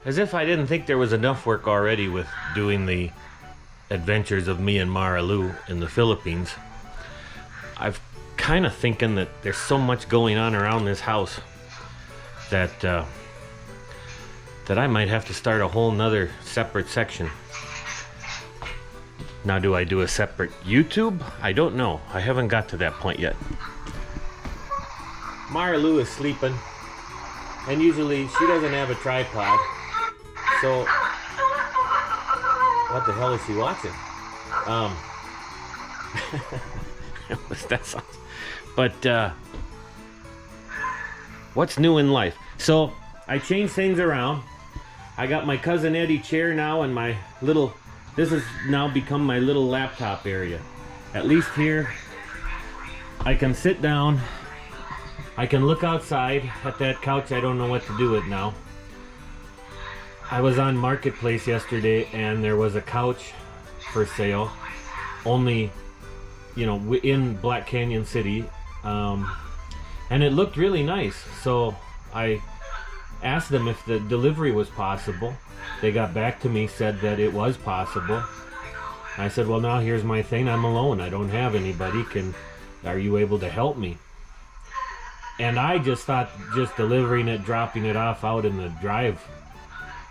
As if I didn't think there was enough work already with doing the adventures of me and Mara Lou in the Philippines. I've kind of thinking that there's so much going on around this house that I might have to start a whole nother separate section. Now, do I do a separate YouTube? I don't know. I haven't got to that point yet. Mara Lou is sleeping, and usually she doesn't have a tripod, so what the hell is she watching? That sounds. But what's new in life? So I changed things around. I got my cousin Eddie chair now, and my little. This has now become my little laptop area. At least here, I can sit down. I can look outside at that couch. I don't know what to do with now. I was on Marketplace yesterday, and there was a couch for sale. Only, in Black Canyon City. And it looked really nice. So I asked them if the delivery was possible. They got back to me, said that it was possible. I said, well, now here's my thing. I'm alone. I don't have anybody. Are you able to help me? And I just thought just delivering it, dropping it off out in the drive.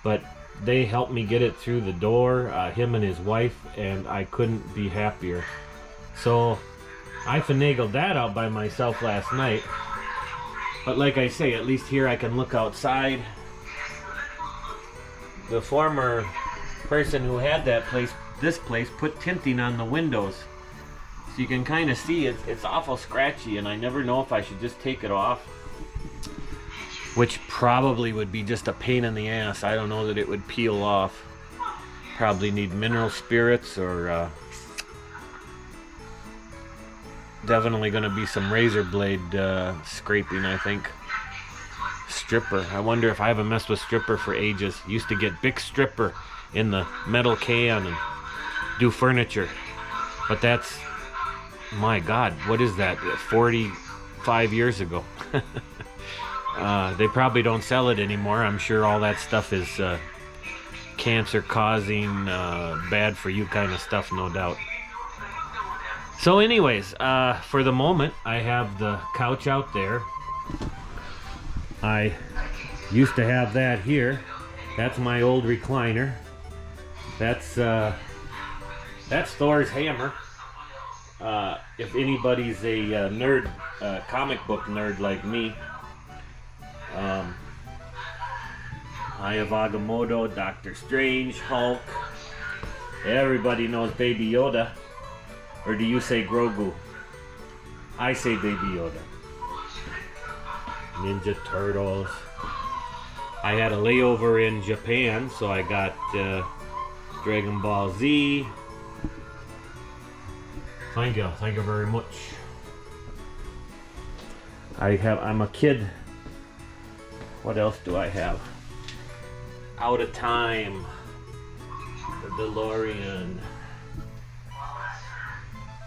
But they helped me get it through the door, him and his wife, and I couldn't be happier. So I finagled that out by myself last night. But like I say, at least here I can look outside. The former person who had this place, put tinting on the windows. So you can kind of see it's awful scratchy, and I never know if I should just take it off. Which probably would be just a pain in the ass. I don't know that it would peel off. Probably need mineral spirits or definitely going to be some razor blade scraping, I think. Stripper. I wonder if I haven't messed with Stripper for ages. Used to get Bic Stripper in the metal can and do furniture. But that's, my God, what is that? 45 years ago. They probably don't sell it anymore. I'm sure all that stuff is cancer causing, bad for you kind of stuff, no doubt. So anyways, for the moment, I have the couch out there. I used to have that here. That's my old recliner. That's Thor's hammer. If anybody's a nerd, comic book nerd like me, I have Agamotto, Doctor Strange, Hulk. Everybody knows Baby Yoda. Or do you say Grogu? I say Baby Yoda. Ninja Turtles. I had a layover in Japan, so I got Dragon Ball Z. Thank you very much. I'm a kid. What else do I have? Out of Time. The DeLorean.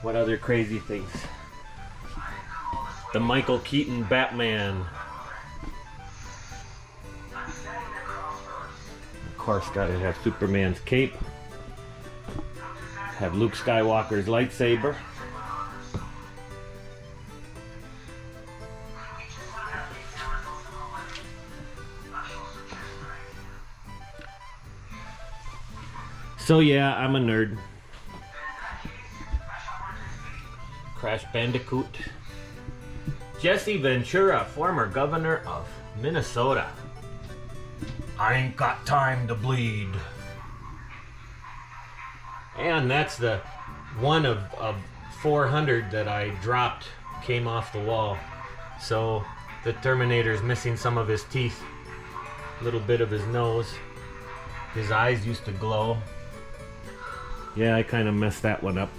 What other crazy things? The Michael Keaton Batman. Of course, gotta have Superman's cape. Have Luke Skywalker's lightsaber. So yeah, I'm a nerd. Crash Bandicoot. Jesse Ventura, former governor of Minnesota. I ain't got time to bleed. And that's the one of 400 that I dropped, came off the wall. So the Terminator's missing some of his teeth, a little bit of his nose. His eyes used to glow. Yeah, I kind of messed that one up.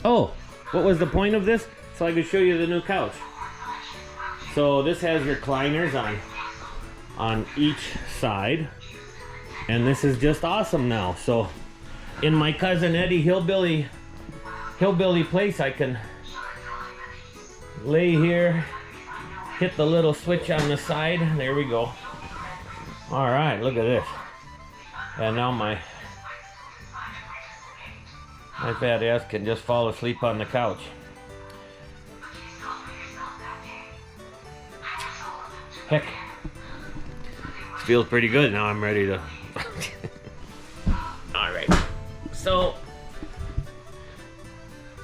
Oh, what was the point of this? So I could show you the new couch. So this has recliners on each side. And this is just awesome now. So in my cousin Eddie hillbilly place, I can lay here hit the little switch on the side. There we go. All right, look at this. And now my fat ass can just fall asleep on the couch. Heck, this feels pretty good. Now I'm ready to. All right, so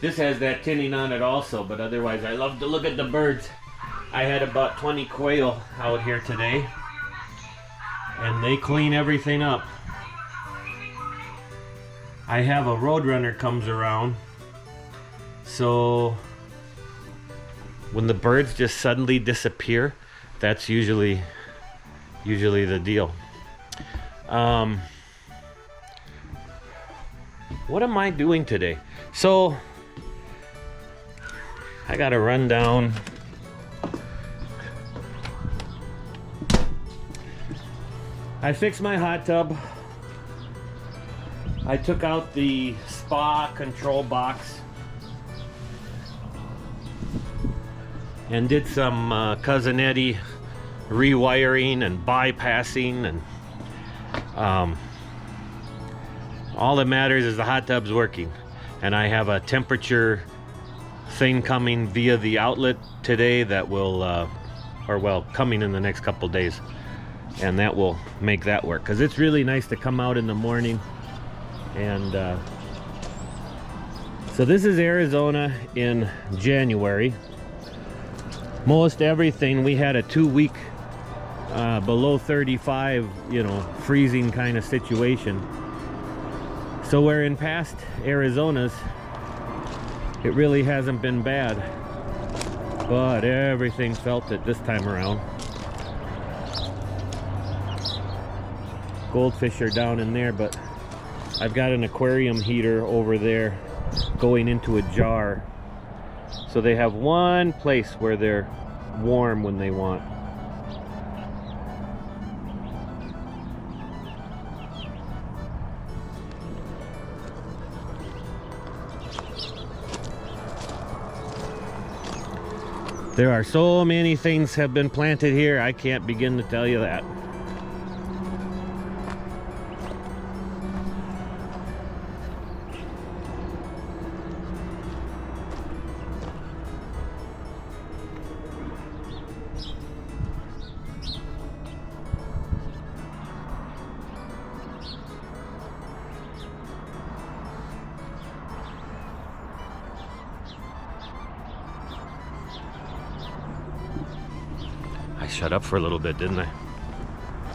this has that tinning on it also, but otherwise I love to look at the birds. I had about 20 quail out here today, and they clean everything up. I have a roadrunner comes around, so when the birds just suddenly disappear, that's usually the deal. What am I doing today? So I gotta run down. I fixed my hot tub. I took out the spa control box and did some Cousin Eddie rewiring and bypassing, and all that matters is the hot tub's working, and I have a temperature thing coming via the outlet today that will coming in the next couple days, and that will make that work, because it's really nice to come out in the morning. And so this is Arizona in January. Most everything, we had a 2-week below 35, freezing kind of situation. So where in past Arizonas, it really hasn't been bad, but everything felt it this time around. Goldfish are down in there, but I've got an aquarium heater over there going into a jar, so they have one place where they're warm when they want. There are so many things have been planted here, I can't begin to tell you that. I shut up for a little bit, didn't I?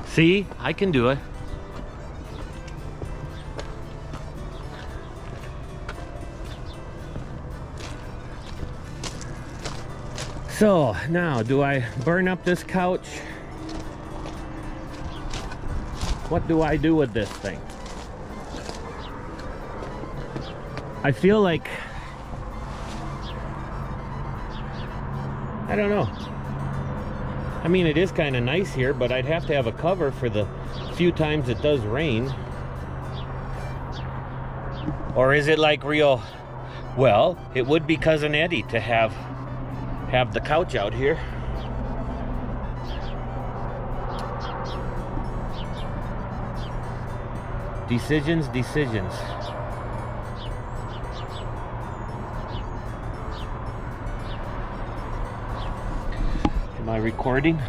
See, I can do it. So now, do I burn up this couch? What do I do with this thing? I feel like, I don't know. I mean, it is kind of nice here, but I'd have to have a cover for the few times it does rain. Or is it like real? Well, it would be Cousin Eddie to have the couch out here. Decisions. Am I recording?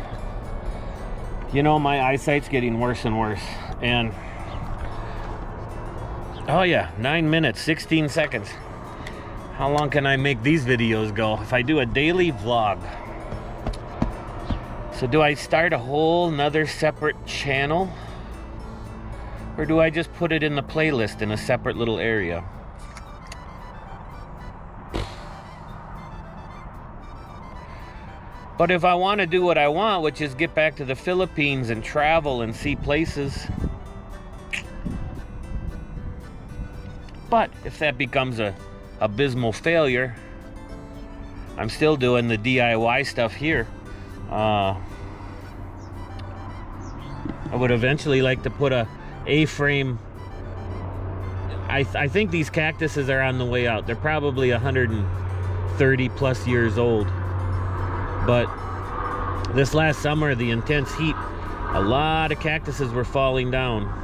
My eyesight's getting worse and worse. And oh yeah, 9 minutes, 16 seconds. How long can I make these videos go if I do a daily vlog? So do I start a whole nother separate channel? Or do I just put it in the playlist in a separate little area? But if I want to do what I want, which is get back to the Philippines and travel and see places. But if that becomes a abysmal failure, I'm still doing the DIY stuff here. I would eventually like to put a A-frame. I think these cactuses are on the way out. They're probably 130 plus years old. But This last summer, the intense heat, a lot of cactuses were falling down.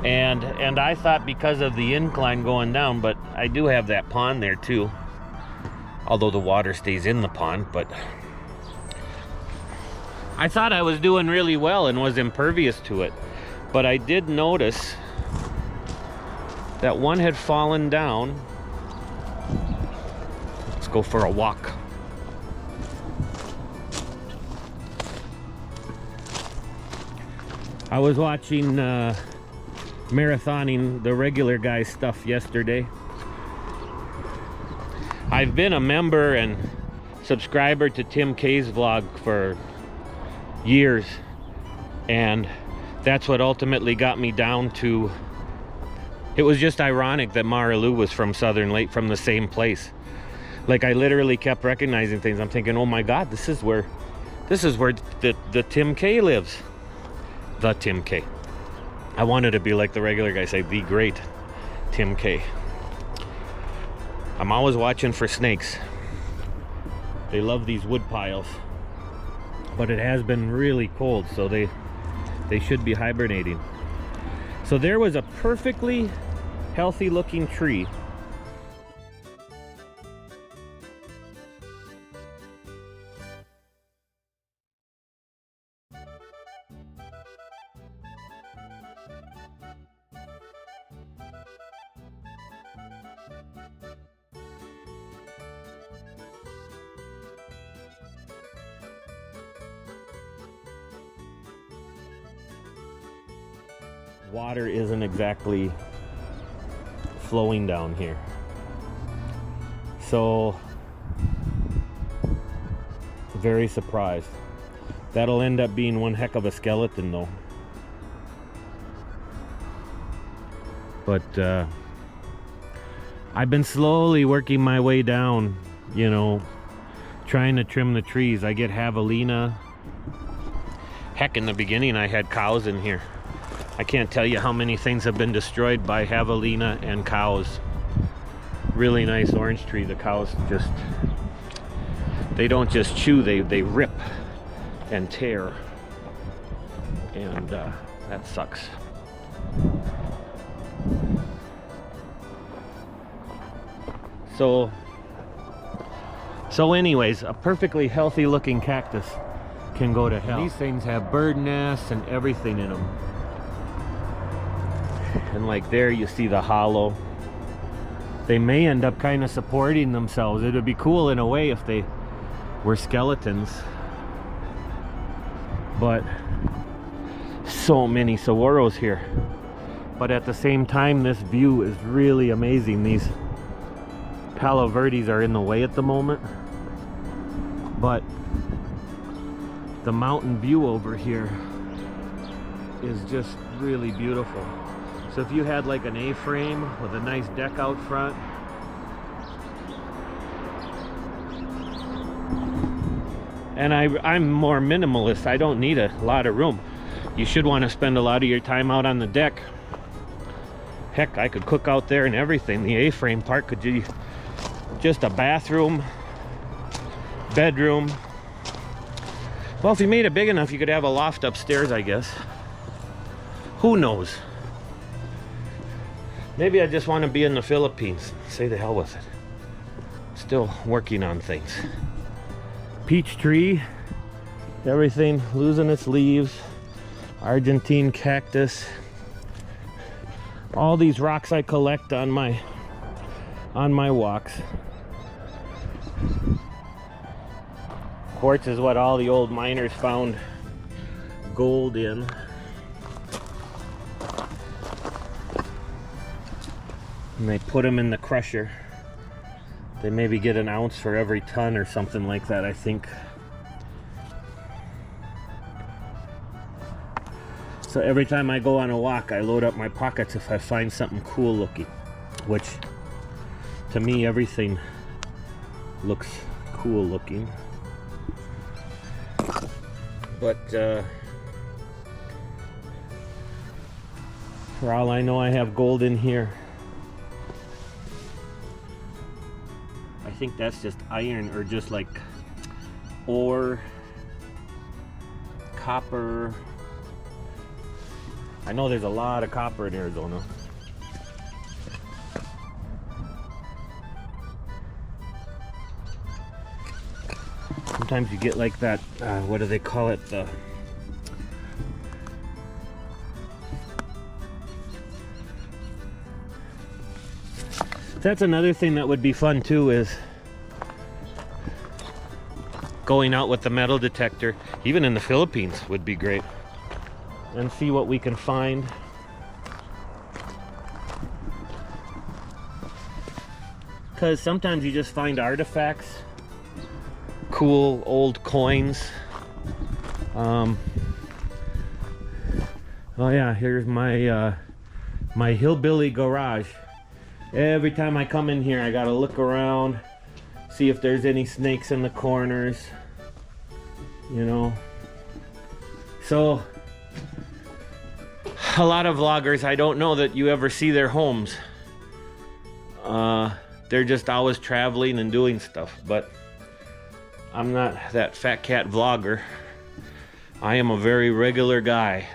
And I thought because of the incline going down, but I do have that pond there too. Although the water stays in the pond, but I thought I was doing really well and was impervious to it. But I did notice that one had fallen down. Let's go for a walk. I was watching marathoning the regular guy's stuff yesterday. I've been a member and subscriber to Tim K's vlog for years, and that's what ultimately got me down to. It was just ironic that Mara Lou was from Southern Lake, from the same place. Like, I literally kept recognizing things. I'm thinking, oh my God, this is where the Tim K lives. The Tim K. I wanted to be like the regular guy, say the great Tim K. I'm always watching for snakes. They love these wood piles. But it has been really cold, so they should be hibernating. So there was a perfectly healthy looking tree. Water isn't exactly flowing down here, so very surprised. That'll end up being one heck of a skeleton though. But I've been slowly working my way down, you know, trying to trim the trees. I get javelina. Heck, in the beginning I had cows in here. I can't tell you how many things have been destroyed by javelina and cows. Really nice orange tree. The cows just, they don't just chew, they rip and tear. And that sucks. So anyways, a perfectly healthy looking cactus can go to hell. These things have bird nests and everything in them. And like there you see the hollow. They may end up kind of supporting themselves. It would be cool in a way if they were skeletons. But so many saguaros here. But at the same time, this view is really amazing. These Palo Verdes are in the way at the moment. But the mountain view over here is just really beautiful. So if you had like an A-frame with a nice deck out front, and I'm more minimalist, I don't need a lot of room. You should want to spend a lot of your time out on the deck. Heck, I could cook out there and everything. The A-frame part could be just a bathroom, bedroom. Well, if you made it big enough, you could have a loft upstairs, I guess. Who knows? Maybe I just want to be in the Philippines. Say the hell with it. Still working on things. Peach tree, everything losing its leaves. Argentine cactus. All these rocks I collect on my walks. Quartz is what all the old miners found gold in. And they put them in the crusher. They maybe get an ounce for every ton or something like that, I think. So every time I go on a walk, I load up my pockets if I find something cool looking. Which, to me, everything looks cool looking. But for all I know, I have gold in here. I think that's just iron, or just like ore copper. I know there's a lot of copper in Arizona. Sometimes you get like that, what do they call it? That's another thing that would be fun too, is going out with the metal detector, even in the Philippines, would be great. And see what we can find. Because sometimes you just find artifacts, cool old coins. Oh yeah, here's my my hillbilly garage. Every time I come in here, I gotta look around, see if there's any snakes in the corners, you know. So a lot of vloggers, I don't know that you ever see their homes. They're just always traveling and doing stuff, but I'm not that fat cat vlogger. I am a very regular guy,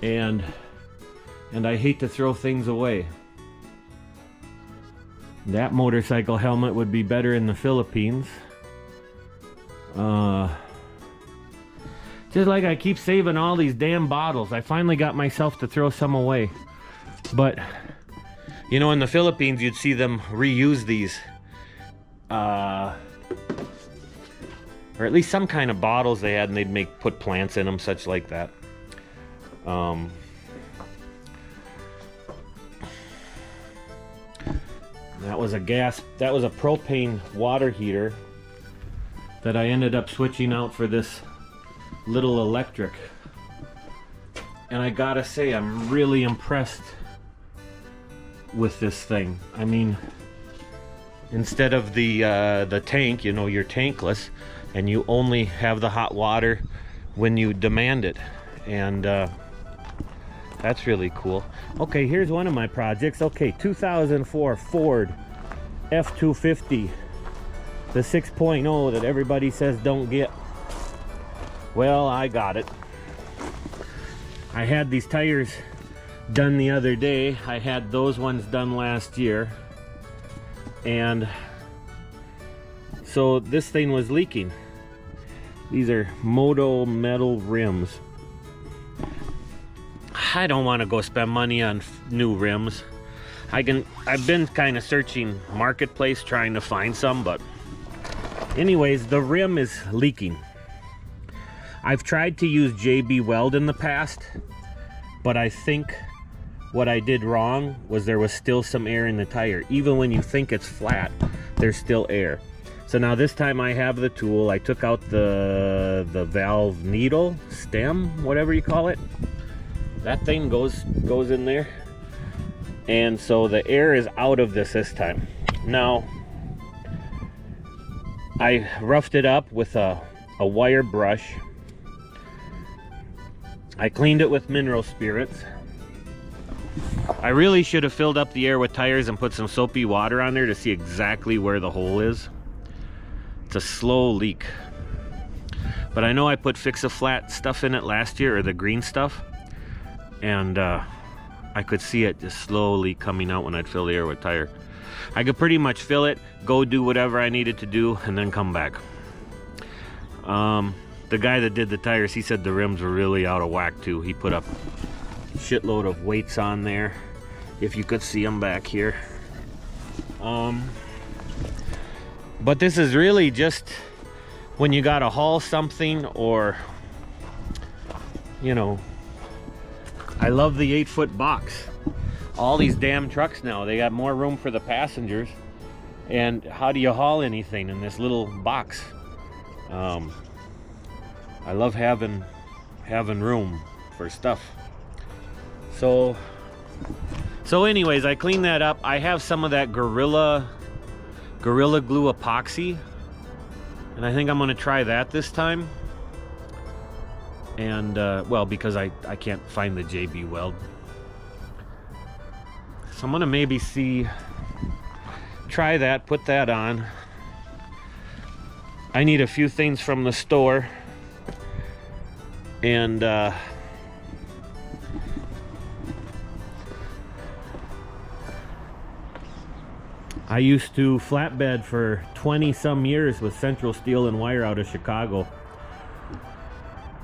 and I hate to throw things away. That motorcycle helmet would be better in the Philippines. Just like I keep saving all these damn bottles. I finally got myself to throw some away. But, you know, in the Philippines, you'd see them reuse these. Or at least some kind of bottles they had, and they'd put plants in them, such like that. That was a propane water heater that I ended up switching out for this little electric. And I gotta say, I'm really impressed with this thing. I mean, instead of the tank, you know, you're tankless, and you only have the hot water when you demand it. And that's really cool. Okay, here's one of my projects. Okay, 2004 Ford F-250, the 6.0 that everybody says don't get. Well, I got it. I had these tires done the other day. I had those ones done last year, and so this thing was leaking. These are Moto metal rims. I don't want to go spend money on new rims. I've been kind of searching Marketplace trying to find some, but anyways, the rim is leaking. I've tried to use JB Weld in the past, but I think what I did wrong was there was still some air in the tire. Even when you think it's flat, there's still air. So now this time I have the tool. I took out the valve needle, stem, whatever you call it. That thing goes in there. And so the air is out of this time. Now, I roughed it up with a wire brush. I cleaned it with mineral spirits. I really should have filled up the air with tires and put some soapy water on there to see exactly where the hole is. It's a slow leak. But I know I put Fix-A-Flat stuff in it last year, or the green stuff. And I could see it just slowly coming out when I'd fill the air with tire. I could pretty much fill it, go do whatever I needed to do, and then come back. The guy that did the tires, he said the rims were really out of whack too. He put up a shitload of weights on there, if you could see them back here. But this is really just when you gotta haul something, or, you know, I love the 8-foot box. All these damn trucks now, they got more room for the passengers. And how do you haul anything in this little box? I love having room for stuff. So anyways, I cleaned that up. I have some of that Gorilla Glue epoxy, and I think I'm gonna try that this time. And well, because I can't find the JB Weld, so I'm gonna maybe try that, put that on. I need a few things from the store. And I used to flatbed for 20 some years with Central Steel and Wire out of Chicago.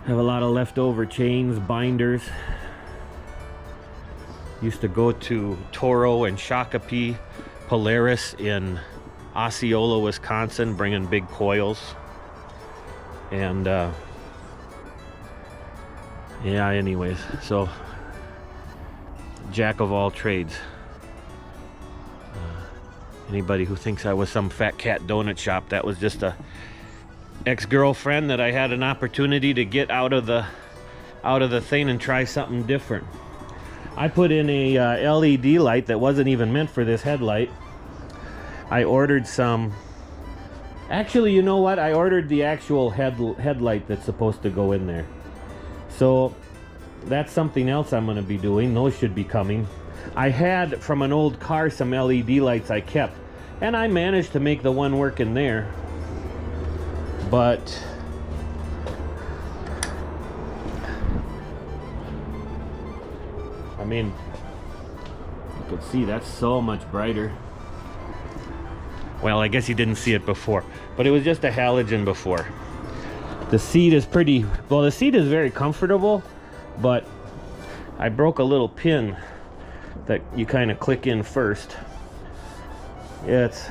Have a lot of leftover chains, binders. Used to go to Toro and Shakopee, Polaris in Osceola, Wisconsin, bringing big coils. And yeah, anyways, so jack of all trades. Anybody who thinks I was some fat cat donut shop, that was just a ex-girlfriend that I had an opportunity to get out of the thing and try something different. I put in a LED light that wasn't even meant for this headlight. I ordered some. Actually, you know what? I ordered the actual headlight that's supposed to go in there. So that's something else I'm going to be doing. Those should be coming. I had from an old car some LED lights I kept, and I managed to make the one work in there. But I mean, you could see that's so much brighter. Well, I guess you didn't see it before, but it was just a halogen before. The seat is pretty, well, the seat is very comfortable, but I broke a little pin that you kind of click in first. It's,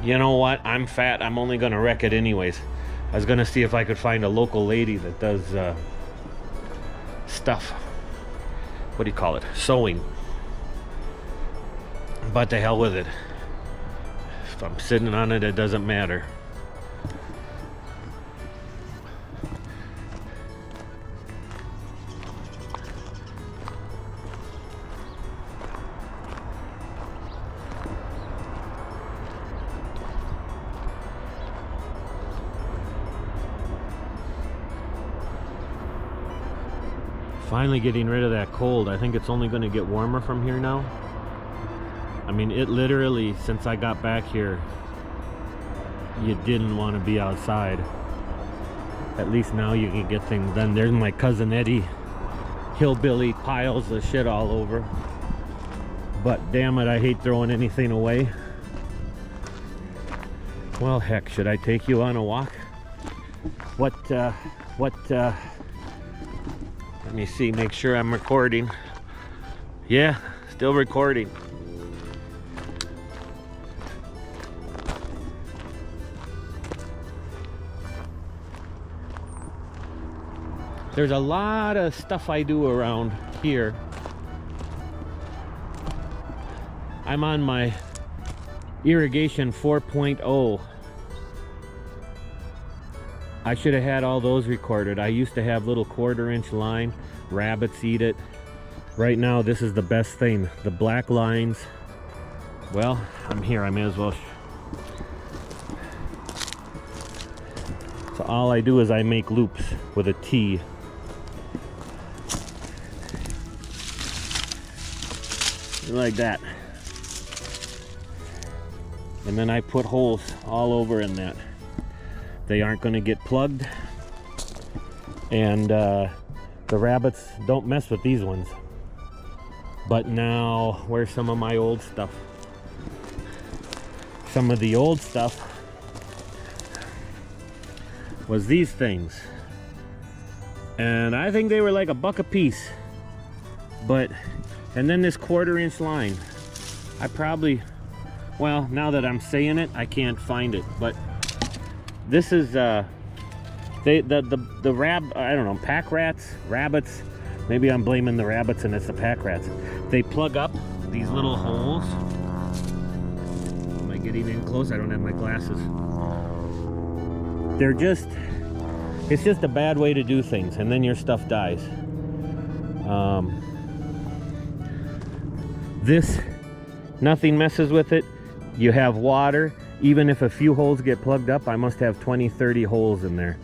you know what, I'm fat, I'm only gonna wreck it anyways. I was gonna see if I could find a local lady that does stuff, what do you call it, sewing. But to hell with it. If I'm sitting on it, it doesn't matter. Finally getting rid of that cold. I think it's only going to get warmer from here now. I mean, it literally, since I got back here, you didn't want to be outside. At least now you can get things done. There's my cousin Eddie, hillbilly piles of shit all over. But damn it, I hate throwing anything away. Well, heck, should I take you on a walk? Let me see, make sure I'm recording. Yeah, still recording. There's a lot of stuff I do around here. I'm on my irrigation 4.0. I should have had all those recorded. I used to have little 1/4-inch line. Rabbits eat it. Right now, this is the best thing. The black lines. Well, I'm here. I may as well. So all I do is I make loops with a T. Like that. And then I put holes all over in that. They aren't going to get plugged. And the rabbits don't mess with these ones. But now, where's some of my old stuff? Some of the old stuff was these things. And I think they were like $1 a piece. But, and then this 1/4-inch line. I probably, well, now that I'm saying it, I can't find it. But this is, I don't know, pack rats, rabbits. Maybe I'm blaming the rabbits and it's the pack rats. They plug up these little holes. Am I getting in close? I don't have my glasses. They're just, it's just a bad way to do things, and then your stuff dies. This, nothing messes with it. You have water. Even if a few holes get plugged up, I must have 20, 30 holes in there.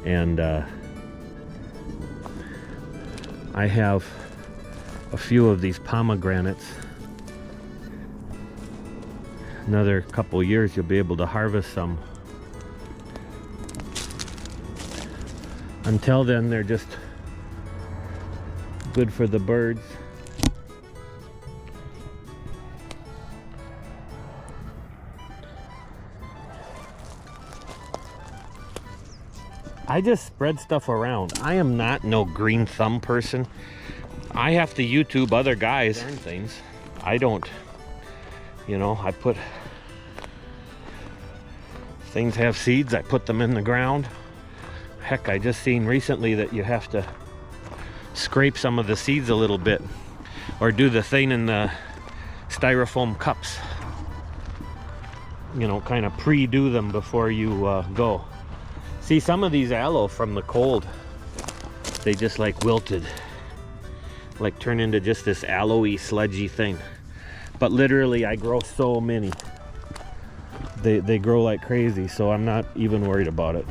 And I have a few of these pomegranates. Another couple years, you'll be able to harvest some. Until then, they're just good for the birds. I just spread stuff around. I am not no green thumb person. I have to YouTube other guys and things. I don't, you know, I put things have seeds, I put them in the ground. Heck, I just seen recently that you have to scrape some of the seeds a little bit or do the thing in the styrofoam cups. You know, kind of pre-do them before you go. See, some of these aloe from the cold, they just like wilted, like turn into just this aloe-y, sludgy thing. But literally, I grow so many. They grow like crazy, so I'm not even worried about it.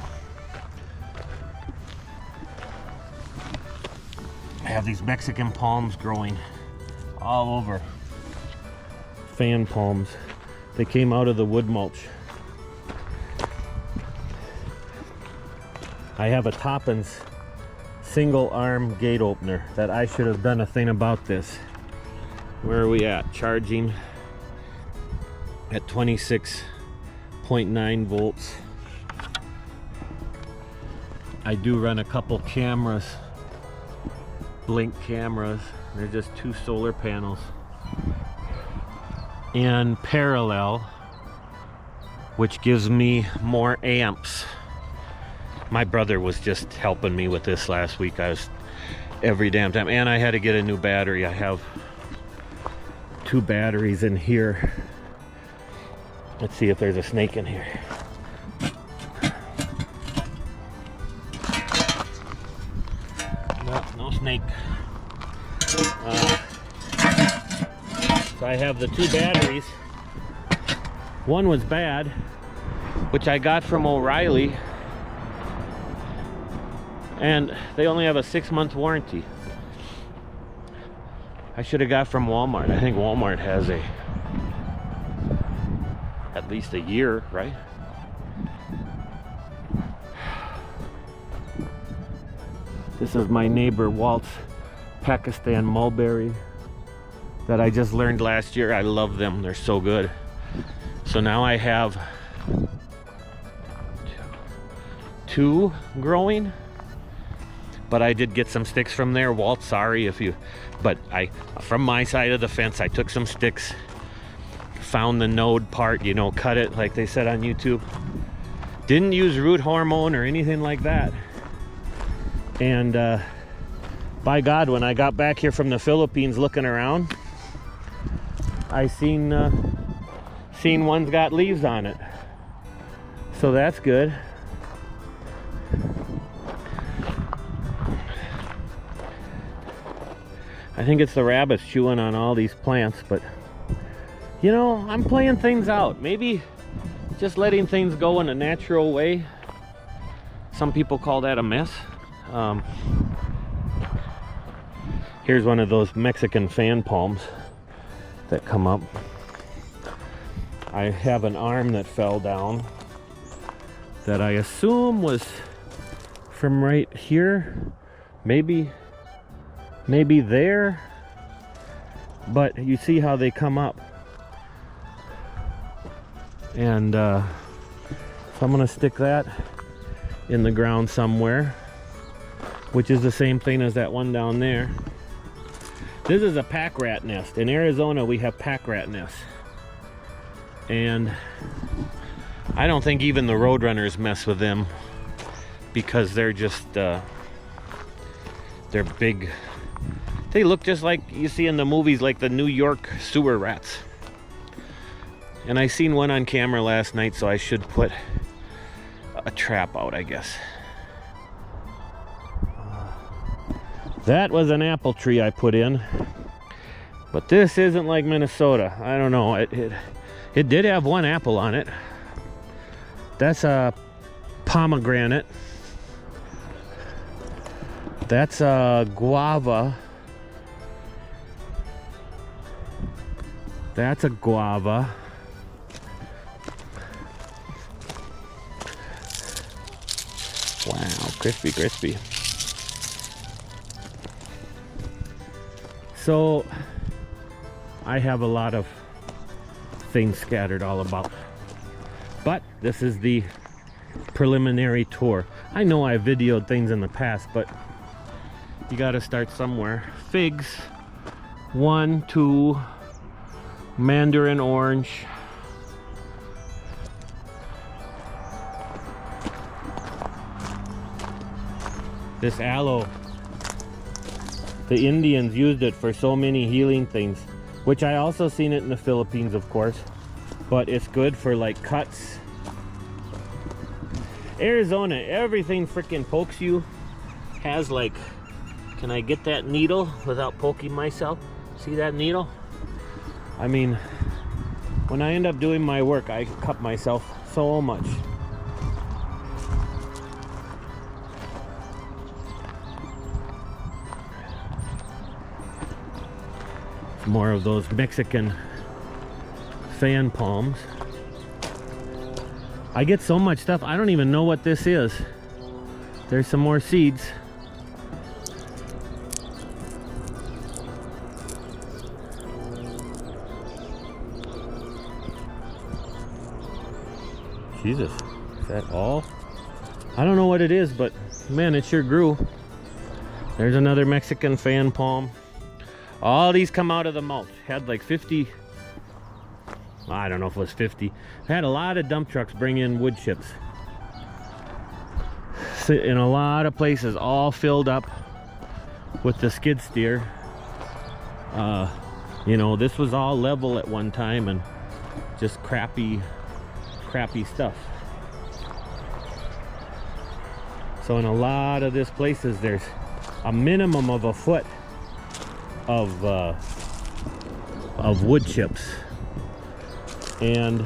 I have these Mexican palms growing all over. Fan palms. They came out of the wood mulch. I have a Toppins single arm gate opener that I should have done a thing about this. Where are we at? Charging at 26.9 volts. I do run a couple cameras, Blink cameras. They're just 2 solar panels in parallel, which gives me more amps. My brother was just helping me with this last week. I was every damn time, and I had to get a new battery. I have 2 batteries in here. Let's see if there's a snake in here. No snake. So I have the 2 batteries. One was bad, which I got from O'Reilly. And they only have a 6-month warranty. I should have got from Walmart. I think Walmart has at least a year, right? This is my neighbor Walt's Pakistan mulberry that I just learned last year. I love them. They're so good. So now I have 2 growing. But I did get some sticks from there. Walt, sorry if you, but from my side of the fence, I took some sticks, found the node part, you know, cut it like they said on YouTube. Didn't use root hormone or anything like that. And by God, when I got back here from the Philippines looking around, I seen one's got leaves on it. So that's good. I think it's the rabbits chewing on all these plants, but you know, I'm playing things out. Maybe just letting things go in a natural way. Some people call that a mess. Here's one of those Mexican fan palms that come up. I have an arm that fell down that I assume was from right here. Maybe there, but you see how they come up. And so I'm gonna stick that in the ground somewhere, which is the same thing as that one down there. This is a pack rat nest. In Arizona we have pack rat nests, and I don't think even the roadrunners mess with them because they're just they're big. They look just like you see in the movies, like the New York sewer rats. And I seen one on camera last night, so I should put a trap out, I guess. That was an apple tree I put in, but this isn't like Minnesota. I don't know. It did have 1 apple on it. That's a pomegranate. That's a guava. That's a guava. Wow, crispy, crispy. So I have a lot of things scattered all about, but this is the preliminary tour. I know I videoed things in the past, but you got to start somewhere. Figs, 1, 2, mandarin orange, this aloe. The Indians used it for so many healing things, which I also seen it in the Philippines, of course, but it's good for like cuts. Arizona, everything freaking pokes you. Has like, can I get that needle without poking myself? See that needle? I mean, when I end up doing my work, I cut myself so much. More of those Mexican fan palms. I get so much stuff, I don't even know what this is. There's some more seeds. Jesus, is that all? I don't know what it is, but man, it sure grew. There's another Mexican fan palm. All these come out of the mulch. Had like 50, I don't know if it was 50. Had a lot of dump trucks bring in wood chips. In a lot of places, all filled up with the skid steer. You know, this was all level at one time and just crappy stuff. So in a lot of these places, there's a minimum of a foot of wood chips, and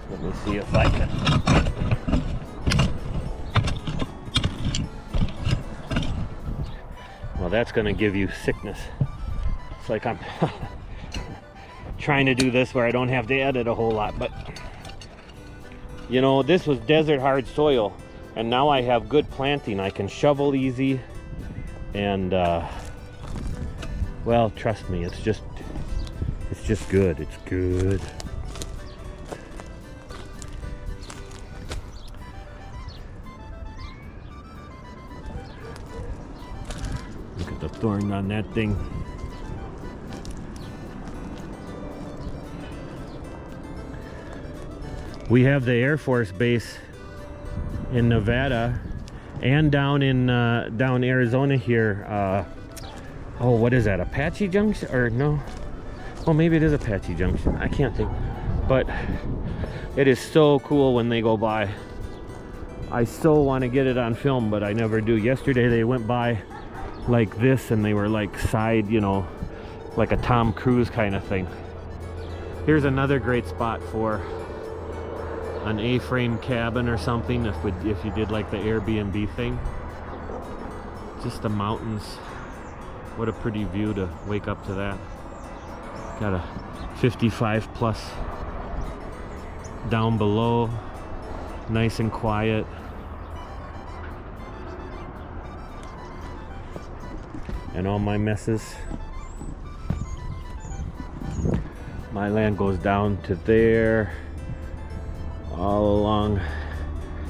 let me see if I can. Well, that's going to give you sickness. It's like I'm trying to do this where I don't have to edit a whole lot, but you know, this was desert hard soil. And now I have good planting. I can shovel easy, and well, trust me, it's just good. It's good. Look at the thorn on that thing. We have the Air Force Base in Nevada and down in down Arizona here. Oh, what is that, Apache Junction? Or no, well, maybe it is Apache Junction, I can't think, but it is so cool when they go by. I so want to get it on film, but I never do. Yesterday they went by like this and they were like side, you know, like a Tom Cruise kind of thing. Here's another great spot for an A-frame cabin or something, if you did like the Airbnb thing. Just the mountains. What a pretty view to wake up to that. Got a 55 plus down below, nice and quiet. And all my messes. My land goes down to there, all along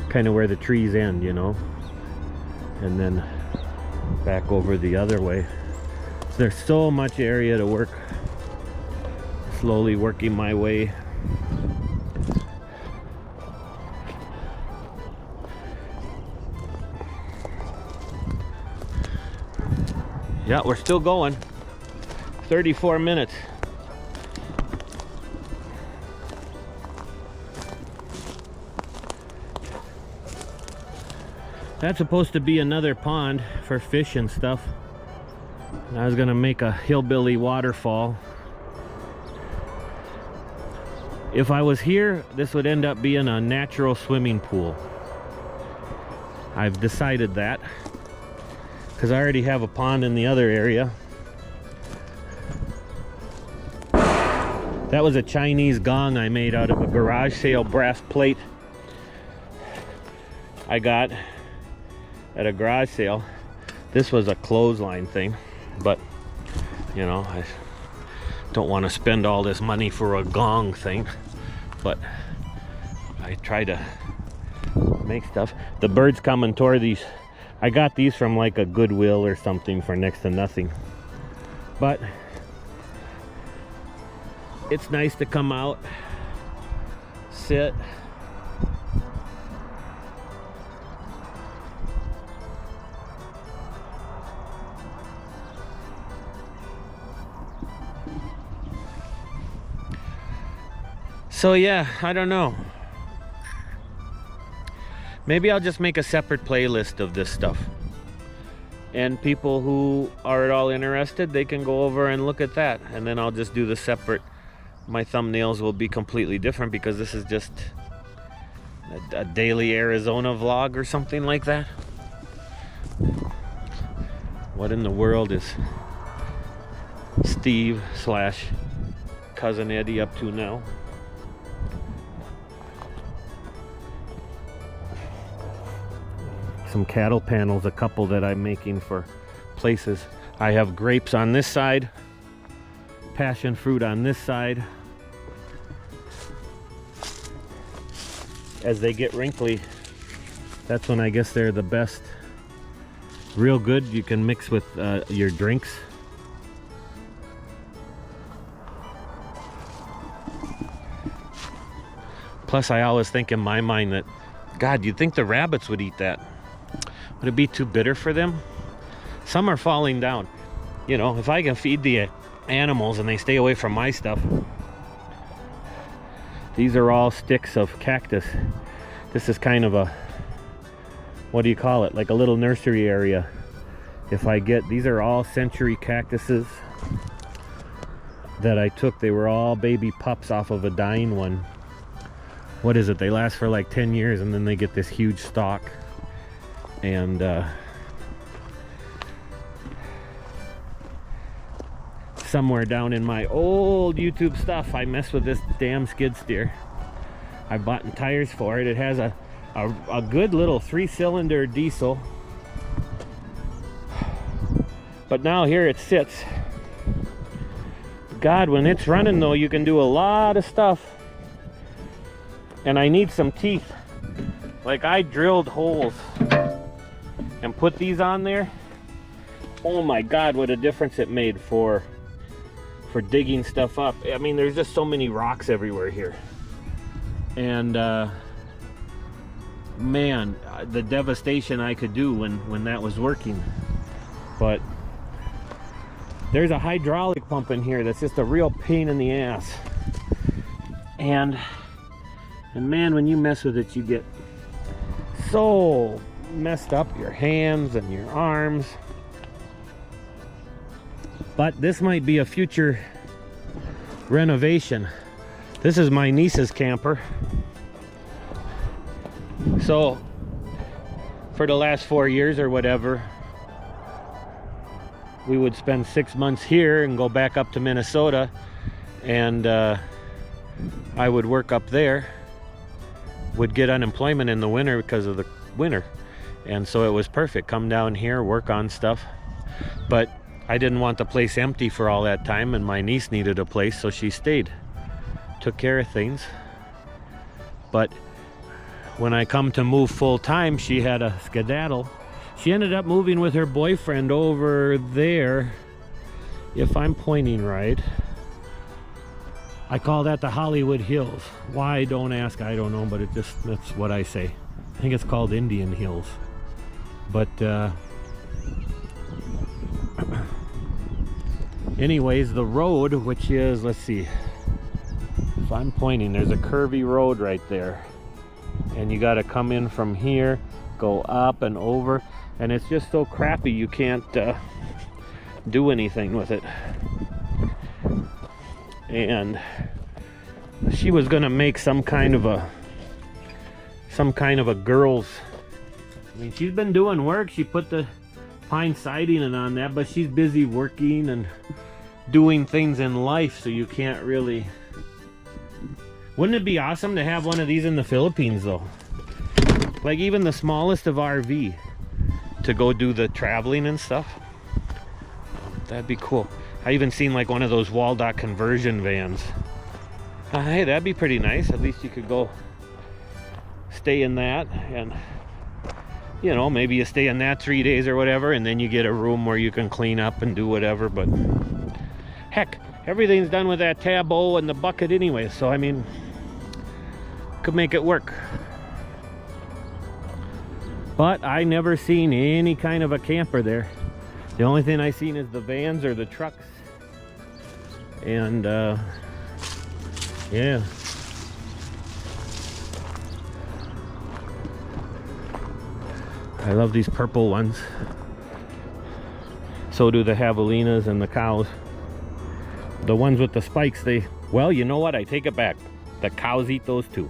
kind of where the trees end, you know, and then back over the other way. So there's so much area to work. Slowly working my way. Yeah, we're still going. 34 minutes. That's supposed to be another pond for fish and stuff. And I was gonna make a hillbilly waterfall. If I was here, this would end up being a natural swimming pool. I've decided that, because I already have a pond in the other area. That was a Chinese gong I made out of a garage sale brass plate I got at a garage sale. This was a clothesline thing, but you know, I don't want to spend all this money for a gong thing, but I try to make stuff. The birds come and tore these. I got these from like a Goodwill or something for next to nothing, but it's nice to come out, sit, so yeah, I don't know. Maybe I'll just make a separate playlist of this stuff. And people who are at all interested, they can go over and look at that. And then I'll just do the separate. My thumbnails will be completely different because this is just a daily Arizona vlog or something like that. What in the world is Steve / Cousin Eddie up to now? Some cattle panels, a couple that I'm making for places. I have grapes on this side, passion fruit on this side. As they get wrinkly, that's when I guess they're the best. Real good, you can mix with your drinks. Plus, I always think in my mind that, God, you'd think the rabbits would eat that. Would it be too bitter for them? Some are falling down. You know, if I can feed the animals and they stay away from my stuff. These are all sticks of cactus. This is kind of a, what do you call it? Like a little nursery area. If I get, these are all century cactuses that I took. They were all baby pups off of a dying one. What is it? They last for like 10 years and then they get this huge stalk. And somewhere down in my old YouTube stuff, I messed with this damn skid steer. I bought tires for it. It has a good little 3-cylinder diesel. But now here it sits. God, when it's running though, you can do a lot of stuff. And I need some teeth. Like I drilled holes and put these on there. Oh my God, what a difference it made for digging stuff up. I mean, there's just so many rocks everywhere here. And man, the devastation I could do when that was working. But there's a hydraulic pump in here that's just a real pain in the ass. And man, when you mess with it, you get so messed up, your hands and your arms. But this might be a future renovation. This is my niece's camper. So for the last 4 years or whatever, we would spend 6 months here and go back up to Minnesota, and I would work up there, would get unemployment in the winter because of the winter. And so it was perfect. Come down here, work on stuff. But I didn't want the place empty for all that time, and my niece needed a place, so she stayed. Took care of things. But when I come to move full time, she had a skedaddle. She ended up moving with her boyfriend over there. If I'm pointing right, I call that the Hollywood Hills. Why, don't ask, I don't know, but it just, that's what I say. I think it's called Indian Hills. But anyways, the road, which is, let's see, if I'm pointing, there's a curvy road right there, and you got to come in from here, go up and over, and it's just so crappy you can't do anything with it. And she was gonna make some kind of a girls, I mean, she's been doing work. She put the pine siding and on that, but she's busy working and doing things in life, so you can't really Wouldn't it be awesome to have one of these in the Philippines though? Like even the smallest of RV to go do the traveling and stuff. That'd be cool. I even seen like one of those Waldock conversion vans. Hey, that'd be pretty nice. At least you could go stay in that, and you know, maybe you stay in that 3 days or whatever, and then you get a room where you can clean up and do whatever. But heck, everything's done with that tableau and the bucket anyway, so I mean, could make it work. But I never seen any kind of a camper there. The only thing I seen is the vans or the trucks. And yeah. I love these purple ones. So do the javelinas and the cows. The ones with the spikes, well, you know what? I take it back. The cows eat those too.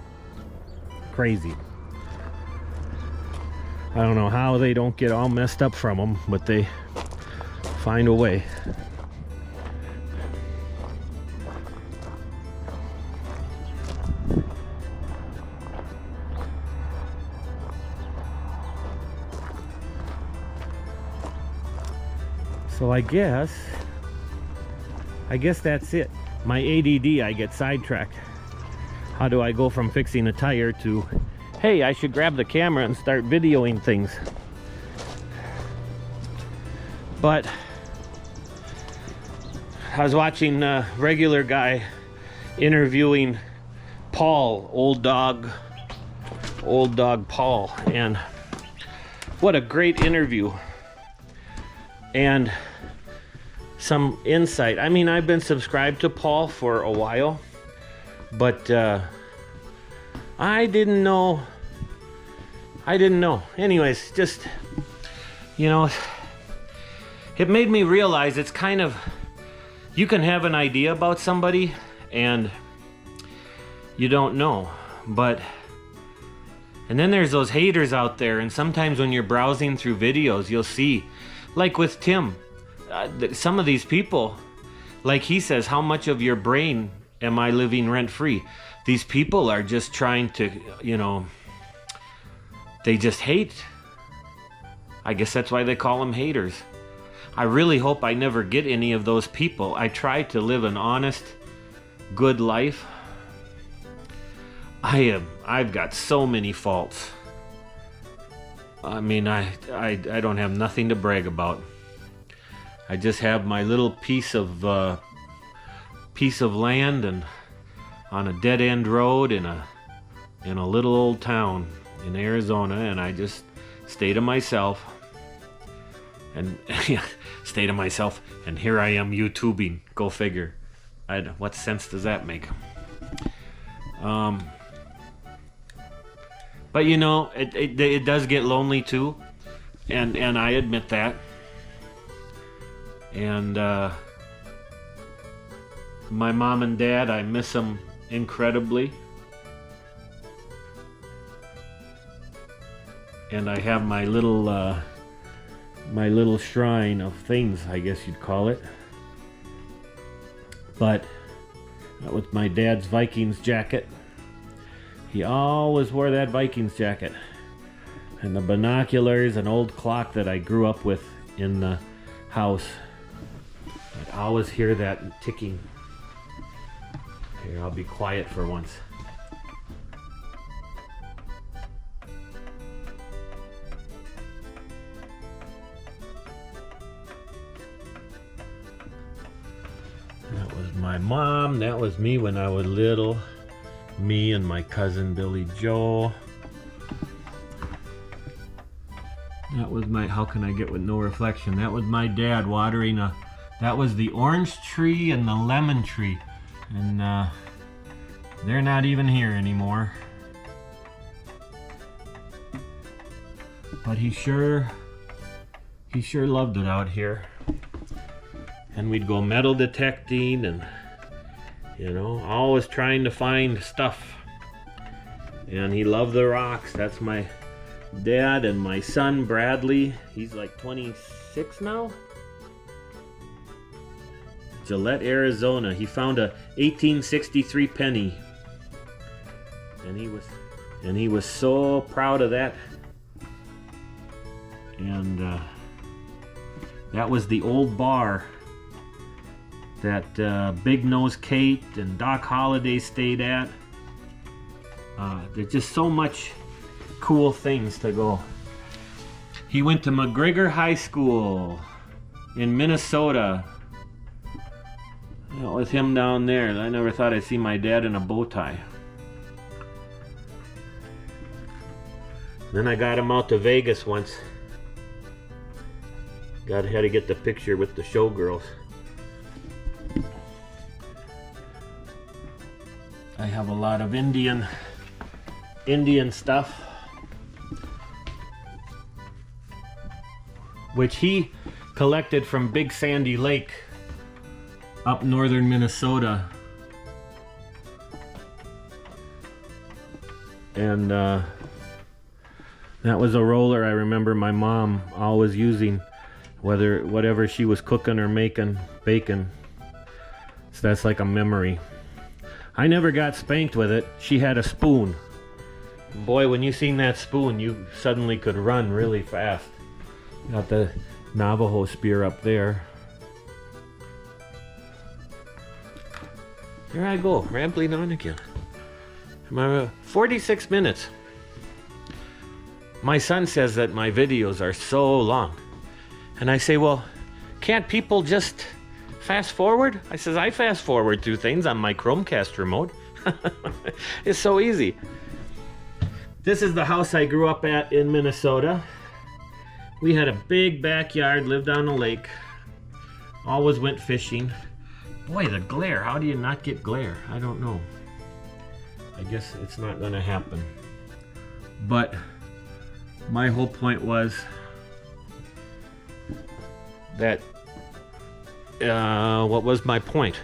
Crazy. I don't know how they don't get all messed up from them, but they find a way. So I guess that's it. My ADD, I get sidetracked. How do I go from fixing a tire to, hey, I should grab the camera and start videoing things? But I was watching a regular guy interviewing Paul, old dog Paul, and what a great interview. And some insight. I mean, I've been subscribed to Paul for a while, but I didn't know. Anyways, just, you know, it made me realize it's kind of, you can have an idea about somebody and you don't know, and then there's those haters out there, and sometimes when you're browsing through videos, you'll see, like with Tim, some of these people, like he says, how much of your brain am I living rent-free? These people are just trying to, you know, they just hate. I guess that's why they call them haters. I really hope I never get any of those people. I try to live an honest, good life. I've got so many faults. I mean, I don't have nothing to brag about. I just have my little piece of land and on a dead end road in a little old town in Arizona, and I just stay to myself. And stay to myself, and here I am YouTubing. Go figure. What sense does that make? But you know, it does get lonely too, and I admit that. And my mom and dad, I miss them incredibly. And I have my little shrine of things, I guess you'd call it. But that was my dad's Vikings jacket. He always wore that Vikings jacket. And the binoculars, an old clock that I grew up with in the house. I'd always hear that ticking. Here, I'll be quiet for once. That was my mom. That was me when I was little. Me and my cousin Billy Joe. That was my, how can I get with no reflection? That was my dad watering that was the orange tree and the lemon tree. And they're not even here anymore. But he sure loved it out here. And we'd go metal detecting and, you know, always trying to find stuff. And he loved the rocks. That's my dad. And my son Bradley, he's like 26 now. Gillette, Arizona. He found a 1863 penny and he was so proud of that. And that was the old bar that Big Nose Kate and Doc Holliday stayed at. There's just so much cool things to go. He went to McGregor High School in Minnesota. You know, with him down there, I never thought I'd see my dad in a bow tie. Then I got him out to Vegas once. Had to get the picture with the showgirls. I have a lot of Indian stuff, which he collected from Big Sandy Lake up northern Minnesota. And that was a roller I remember my mom always using, whatever she was cooking or making bacon. So that's like a memory. I never got spanked with it. She had a spoon. Boy, when you seen that spoon, you suddenly could run really fast. Got the Navajo spear up there. Here I go, rambling on again. 46 minutes. My son says that my videos are so long. And I say, well, can't people just fast forward? I says, I fast forward through things on my Chromecast remote. It's so easy. This is the house I grew up at in Minnesota. We had a big backyard, lived on a lake. Always went fishing. Boy, the glare. How do you not get glare? I don't know. I guess it's not gonna happen. But my whole point was that, what was my point?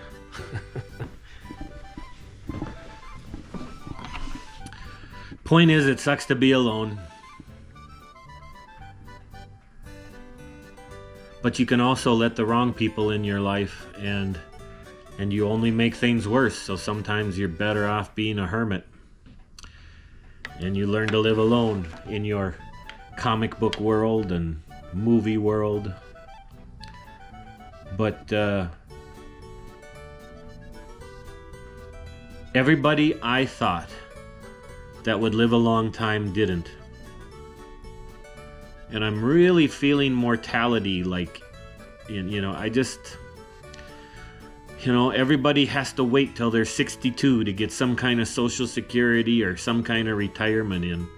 Point is, it sucks to be alone. But you can also let the wrong people in your life, and you only make things worse. So sometimes you're better off being a hermit. And you learn to live alone in your comic book world and movie world. But everybody I thought that would live a long time didn't. And I'm really feeling mortality, like, I just, everybody has to wait till they're 62 to get some kind of Social Security or some kind of retirement in.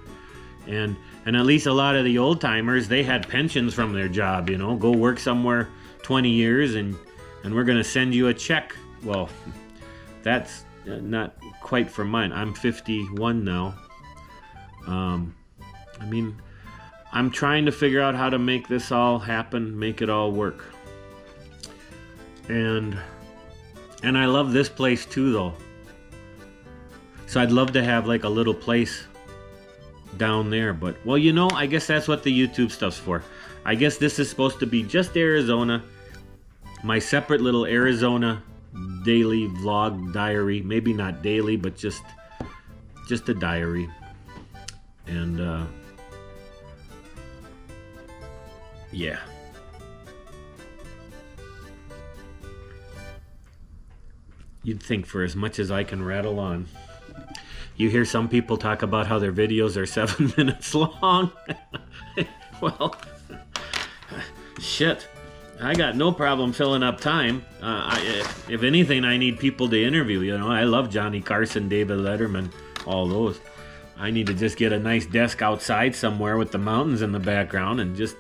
And at least a lot of the old timers, they had pensions from their job, go work somewhere 20 years and we're going to send you a check. Well, that's not quite for mine. I'm 51 now. I'm trying to figure out how to make this all happen, make it all work. And I love this place too, though. So I'd love to have like a little place down there, but I guess that's what the YouTube stuff's for. I guess this is supposed to be just Arizona, my separate little Arizona daily vlog diary. Maybe not daily, but just a diary. And yeah. You'd think for as much as I can rattle on, you hear some people talk about how their videos are 7 minutes long. Well, shit. I got no problem filling up time. If anything, I need people to interview. I love Johnny Carson, David Letterman, all those. I need to just get a nice desk outside somewhere with the mountains in the background and just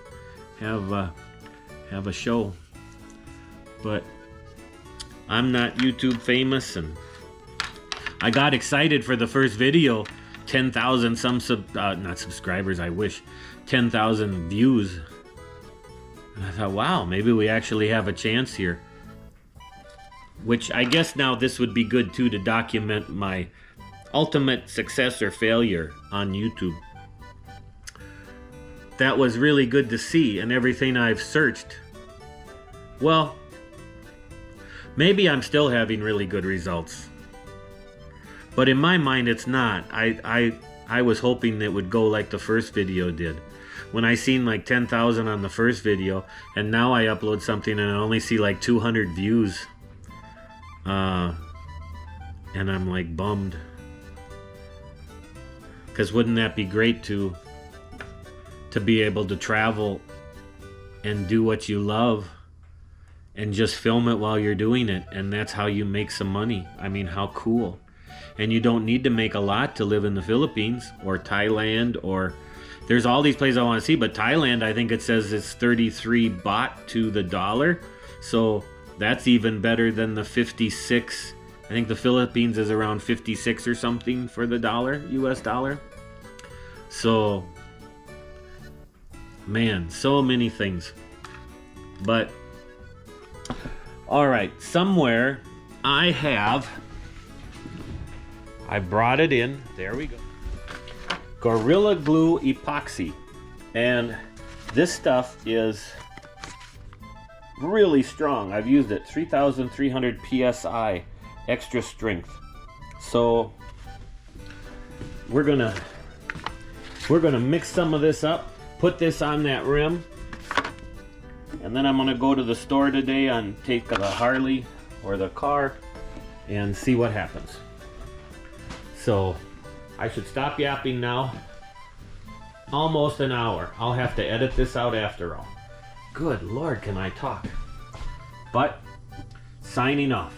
have a show. But I'm not YouTube famous, and I got excited for the first video. 10,000 not subscribers, I wish. 10,000 views. And I thought, wow, maybe we actually have a chance here. Which I guess now this would be good too, to document my ultimate success or failure on YouTube. That was really good to see, and everything I've searched. Well, maybe I'm still having really good results. But in my mind, it's not. I was hoping it would go like the first video did. When I seen like 10,000 on the first video, and now I upload something and I only see like 200 views. And I'm like bummed. Because wouldn't that be great to be able to travel and do what you love and just film it while you're doing it, and that's how you make some money. I mean, how cool. And you don't need to make a lot to live in the Philippines or Thailand, or there's all these places I want to see, but Thailand, I think it says it's 33 baht to the dollar, so that's even better than the 56. I think the Philippines is around 56 or something for the dollar, US dollar. So man, so many things. But all right, somewhere I brought it in. There we go. Gorilla Glue epoxy. And this stuff is really strong. I've used it 3,300 psi extra strength. So we're gonna mix some of this up, put this on that rim, and then I'm gonna go to the store today and take the Harley or the car and see what happens. So I should stop yapping now. Almost an hour. I'll have to edit this out after all. Good Lord, can I talk? But signing off.